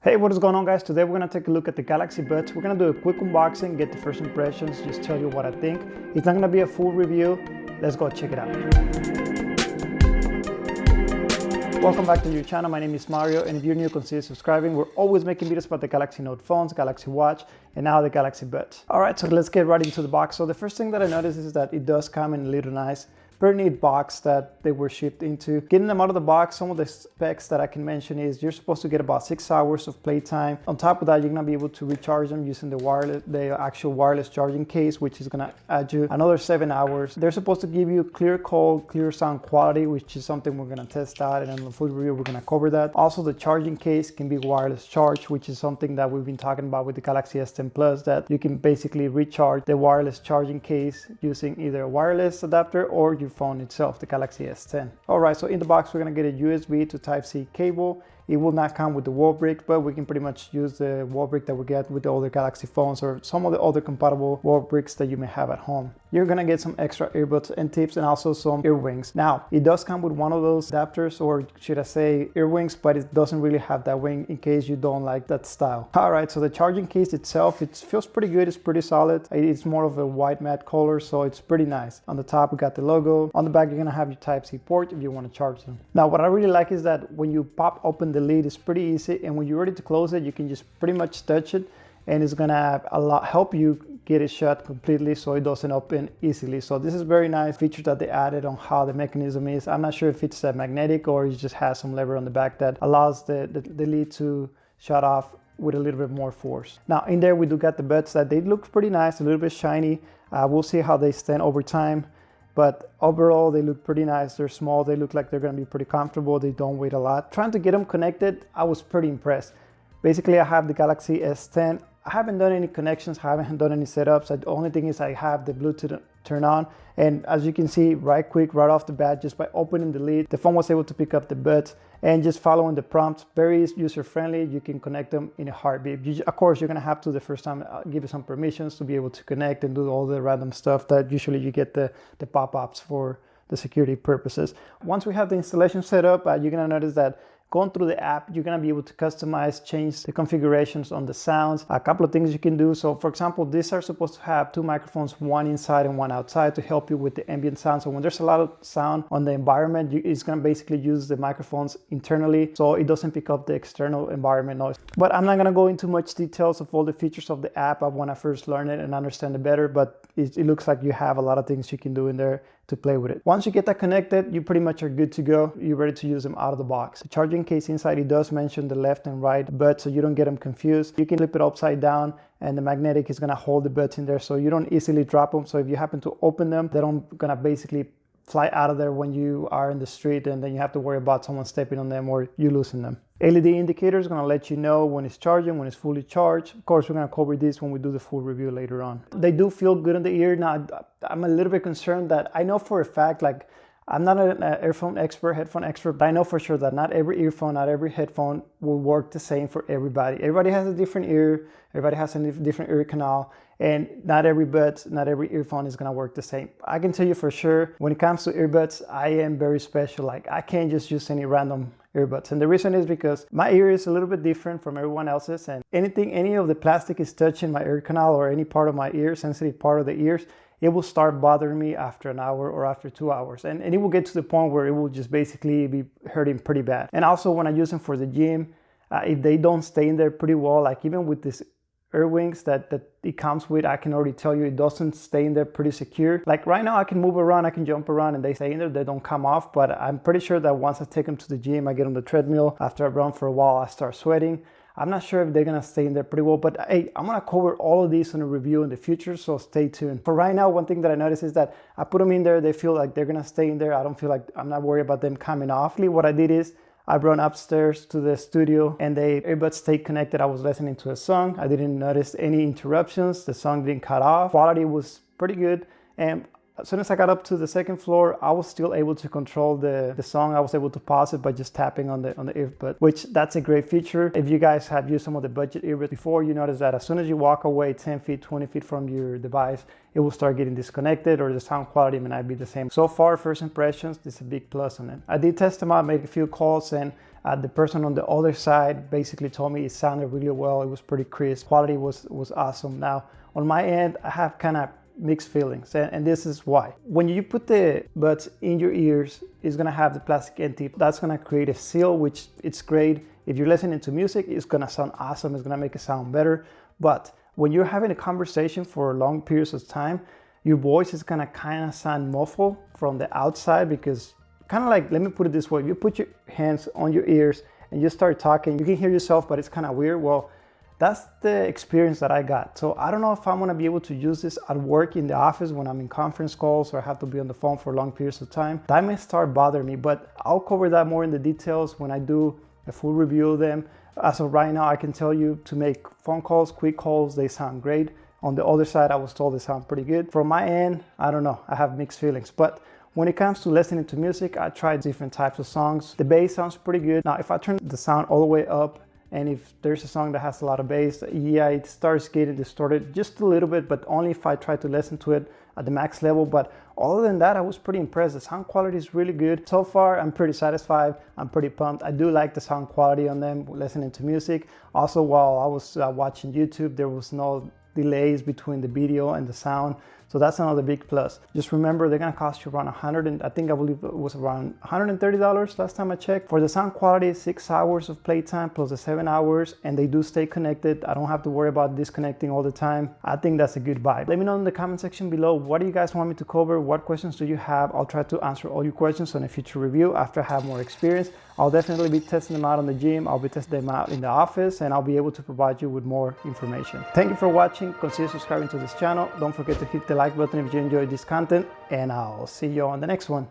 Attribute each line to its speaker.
Speaker 1: Hey, what is going on, guys? Today we're gonna take a look at the Galaxy Buds. We're gonna do a quick unboxing, get the first impressions, just tell you what I think. It's not gonna be a full review. Let's go check it out. Welcome back to your channel. My name is Mario, and if you're new, consider subscribing. We're always making videos about the Galaxy Note phones, Galaxy Watch, and now the Galaxy Buds. All right, so let's get right into the box. So the first thing that I noticed is that it does come in a little nice, pretty neat box that they were shipped into. Getting them out of the box, some of the specs that I can mention is you're supposed to get about 6 hours of playtime. On top of that, you're gonna be able to recharge them using the actual wireless charging case, which is gonna add you another 7 hours. They're supposed to give you clear call, clear sound quality, which is something we're gonna test out, and in the full review we're gonna cover that. Also, the charging case can be wireless charge, which is something that we've been talking about with the Galaxy S10 Plus, that you can basically recharge the wireless charging case using either a wireless adapter or your phone itself, the Galaxy S10. All right, so in the box we're gonna get a USB to Type-C cable. It will not come with the wall brick, but we can pretty much use the wall brick that we get with the other Galaxy phones or some of the other compatible wall bricks that you may have at home. You're gonna get some extra earbuds and tips and also some earwings. Now, it does come with one of those adapters, or should I say earwings, but it doesn't really have that wing in case you don't like that style. All right, so the charging case itself, it feels pretty good. It's pretty solid. It's more of a white matte color, so it's pretty nice. On the top, we got the logo. On the back, you're gonna have your Type-C port if you wanna charge them. Now, what I really like is that when you pop open the lid, it's pretty easy, and when you're ready to close it, you can just pretty much touch it, and it's gonna help you get it shut completely so it doesn't open easily. So this is very nice feature that they added on how the mechanism is. I'm not sure if it's magnetic or it just has some lever on the back that allows the lid to shut off with a little bit more force. Now in there we do got the buds that they look pretty nice, a little bit shiny. We'll see how they stand over time. But overall, they look pretty nice. They're small. They look like they're gonna be pretty comfortable. They don't weigh a lot. Trying to get them connected, I was pretty impressed. Basically, I have the Galaxy S10. I haven't done any connections. I haven't done any setups. The only thing is I have the Bluetooth turned on. And as you can see, right off the bat, just by opening the lid, the phone was able to pick up the buds and just following the prompts, very user-friendly. You can connect them in a heartbeat. Of course, you're gonna have to the first time give you some permissions to be able to connect and do all the random stuff that usually you get the pop-ups for the security purposes. Once we have the installation set up, you're gonna notice that going through the app, you're gonna be able to customize, change the configurations on the sounds. A couple of things you can do. So for example, these are supposed to have 2 microphones, one inside and one outside, to help you with the ambient sound. So when there's a lot of sound on the environment, it's gonna basically use the microphones internally so it doesn't pick up the external environment noise. But I'm not gonna go into much details of all the features of the app. I wanna first learn it and understand it better, but it looks like you have a lot of things you can do in there to play with it. Once you get that connected, you pretty much are good to go. You're ready to use them out of the box. The charging case inside, it does mention the left and right buds, so you don't get them confused. You can flip it upside down and the magnetic is gonna hold the buds in there so you don't easily drop them. So if you happen to open them, they don't gonna basically fly out of there when you are in the street, and then you have to worry about someone stepping on them or you losing them. LED indicator is going to let you know when it's charging, when it's fully charged. Of course, we're going to cover this when we do the full review later on. They do feel good in the ear. Now, I'm a little bit concerned that I know for a fact, like, I'm not an headphone expert, but I know for sure that not every earphone, not every headphone will work the same for everybody. Everybody has a different ear. Everybody has a different ear canal, and not every buds, not every earphone is gonna work the same. I can tell you for sure, when it comes to earbuds, I am very special. Like, I can't just use any random earbuds. And the reason is because my ear is a little bit different from everyone else's, and any of the plastic is touching my ear canal or any part of my ear, sensitive part of the ears, it will start bothering me after an hour or after 2 hours. And it will get to the point where it will just basically be hurting pretty bad. And also when I use them for the gym, if they don't stay in there pretty well, like even with this earwings that it comes with, I can already tell you it doesn't stay in there pretty secure. Like right now I can move around, I can jump around and they stay in there, they don't come off. But I'm pretty sure that once I take them to the gym, I get on the treadmill, after I run for a while, I start sweating. I'm not sure if they're gonna stay in there pretty well, but hey, I'm gonna cover all of these in a review in the future, so stay tuned. For right now, one thing that I noticed is that I put them in there, they feel like they're gonna stay in there. I don't feel like, I'm not worried about them coming off. What I did is I run upstairs to the studio and the earbuds stay connected. I was listening to a song. I didn't notice any interruptions. The song didn't cut off. Quality was pretty good. And as soon as I got up to the second floor, I was still able to control the song. I was able to pause it by just tapping on the earbud, which that's a great feature. If you guys have used some of the budget earbuds before, you notice that as soon as you walk away 10 feet, 20 feet from your device, it will start getting disconnected or the sound quality may not be the same. So far, first impressions, this is a big plus on it. I did test them out, made a few calls, and The person on the other side basically told me it sounded really well. It was pretty crisp. Quality was awesome. Now, on my end, I have kind of mixed feelings, and this is why. When you put the buds in your ears, it's gonna have the plastic end tip. That's gonna create a seal, which it's great. If you're listening to music, it's gonna sound awesome. It's gonna make it sound better. But when you're having a conversation for long periods of time, your voice is gonna kind of sound muffled from the outside, because kind of like, let me put it this way, if you put your hands on your ears and you start talking, you can hear yourself, but it's kind of weird. Well, that's the experience that I got. So I don't know if I'm gonna be able to use this at work in the office when I'm in conference calls or I have to be on the phone for long periods of time. That may start bothering me, but I'll cover that more in the details when I do a full review of them. As of right now, I can tell you to make phone calls, quick calls, they sound great. On the other side, I was told they sound pretty good. From my end, I don't know, I have mixed feelings. But when it comes to listening to music, I tried different types of songs. The bass sounds pretty good. Now, if I turn the sound all the way up, and if there's a song that has a lot of bass, yeah, it starts getting distorted just a little bit, but only if I try to listen to it at the max level. But other than that, I was pretty impressed. The sound quality is really good. So far, I'm pretty satisfied. I'm pretty pumped. I do like the sound quality on them listening to music. Also, while I was watching YouTube, there was no delays between the video and the sound. So that's another big plus. Just remember, they're gonna cost you around I believe it was around $130 last time I checked. For the sound quality, 6 hours of playtime plus the 7 hours, and they do stay connected. I don't have to worry about disconnecting all the time. I think that's a good buy. Let me know in the comment section below, what do you guys want me to cover? What questions do you have? I'll try to answer all your questions on a future review after I have more experience. I'll definitely be testing them out on the gym. I'll be testing them out in the office, and I'll be able to provide you with more information. Thank you for watching. Consider subscribing to this channel. Don't forget to hit the like button if you enjoyed this content, and I'll see you on the next one.